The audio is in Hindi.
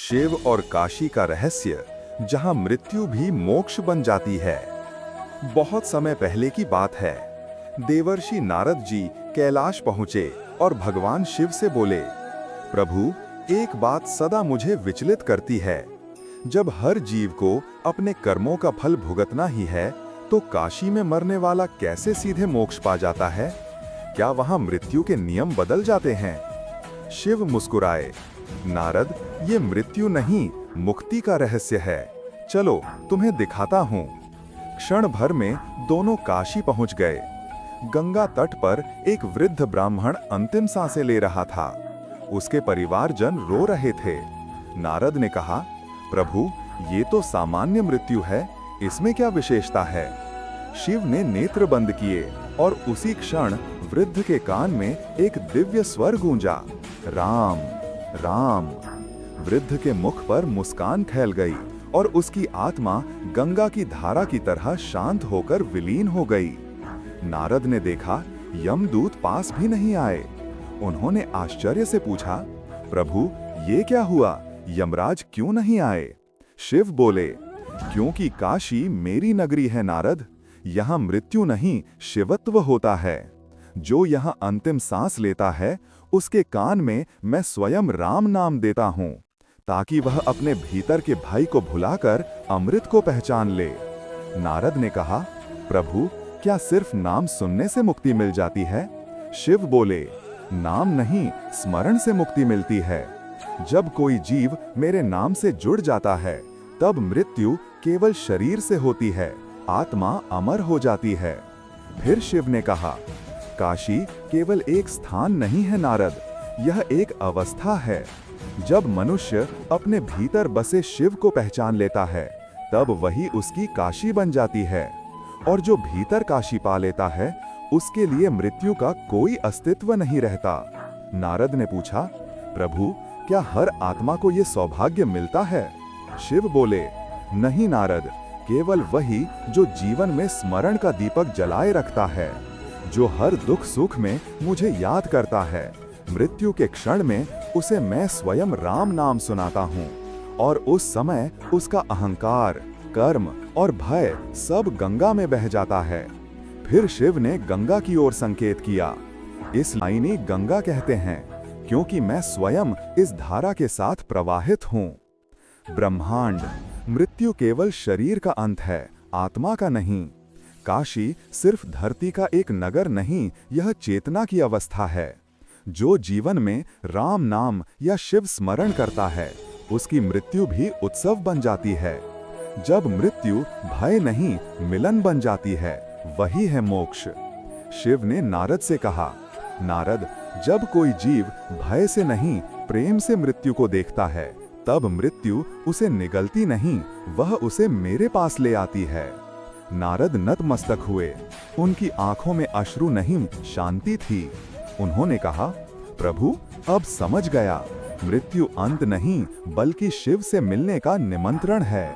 शिव और काशी का रहस्य, जहां मृत्यु भी मोक्ष बन जाती है। बहुत समय पहले की बात है। देवर्षि नारद जी कैलाश पहुंचे और भगवान शिव से बोले, प्रभु, एक बात सदा मुझे विचलित करती है। जब हर जीव को अपने कर्मों का फल भुगतना ही है, तो काशी में मरने वाला कैसे सीधे मोक्ष पा जाता है? क्या वहां मृत्यु के नियम बदल जाते हैं? शिव मुस्कुराए, नारद, ये मृत्यु नहीं, मुक्ति का रहस्य है। चलो तुम्हें दिखाता हूँ। क्षण भर में दोनों काशी पहुंच गए। गंगा तट पर एक वृद्ध ब्राह्मण अंतिम सांसें ले रहा था। उसके परिवारजन रो रहे थे। नारद ने कहा, प्रभु, ये तो सामान्य मृत्यु है, इसमें क्या विशेषता है? शिव ने नेत्र बंद किए और उसी क्षण वृद्ध के कान में एक दिव्य स्वर गूंजा, राम राम। वृद्ध के मुख पर मुस्कान फैल गई और उसकी आत्मा गंगा की धारा की तरह शांत होकर विलीन हो गई। नारद ने देखा, यमदूत पास भी नहीं आए। उन्होंने आश्चर्य से पूछा, प्रभु, ये क्या हुआ? यमराज क्यों नहीं आए? शिव बोले, क्योंकि काशी मेरी नगरी है नारद। यहाँ मृत्यु नहीं, शिवत्व होता है। जो यहाँ अंतिम सांस लेता है, उसके कान में मैं स्वयं राम नाम देता हूँ, ताकि वह अपने भीतर के भाई को भुलाकर अमृत को पहचान ले। नारद ने कहा, प्रभु, क्या सिर्फ नाम सुनने से मुक्ति मिल जाती है? शिव बोले, नाम नहीं, स्मरण से मुक्ति मिलती है। जब कोई जीव मेरे नाम से जुड़ जाता है, तब मृत्यु केवल शरीर से होती है, आत्मा अमर हो जाती है। फिर शिव ने कहा, काशी केवल एक स्थान नहीं है नारद, यह एक अवस्था है। जब मनुष्य अपने भीतर बसे शिव को पहचान लेता है, तब वही उसकी काशी बन जाती है। और जो भीतर काशी पा लेता है, उसके लिए मृत्यु का कोई अस्तित्व नहीं रहता। नारद ने पूछा, प्रभु, क्या हर आत्मा को ये सौभाग्य मिलता है? शिव बोले, नहीं नारद, केवल वही जो जीवन में स्मरण का दीपक जलाए रखता है, जो हर दुख सुख में मुझे याद करता है। मृत्यु के क्षण में उसे मैं स्वयं राम नाम सुनाता हूँ, और उस समय उसका अहंकार, कर्म और भय सब गंगा में बह जाता है। फिर शिव ने गंगा की ओर संकेत किया। इस लाइनी गंगा कहते हैं, क्योंकि मैं स्वयं इस धारा के साथ प्रवाहित हूँ। ब्रह्मांड, मृत्यु केवल शरीर का अंत है, आत्मा का नहीं। काशी सिर्फ धरती का एक नगर नहीं, यह चेतना की अवस्था है। जो जीवन में राम नाम या शिव स्मरण करता है, उसकी मृत्यु भी उत्सव बन जाती है। जब मृत्यु भय नहीं, मिलन बन जाती है, वही है मोक्ष। शिव ने नारद से कहा, नारद, जब कोई जीव भय से नहीं, प्रेम से मृत्यु को देखता है, तब मृत्यु उसे निगलती नहीं, वह उसे मेरे पास ले आती है। नारद नतमस्तक हुए। उनकी आंखों में अश्रु नहीं, शांति थी। उन्होंने कहा, प्रभु, अब समझ गया, मृत्यु अंत नहीं, बल्कि शिव से मिलने का निमंत्रण है।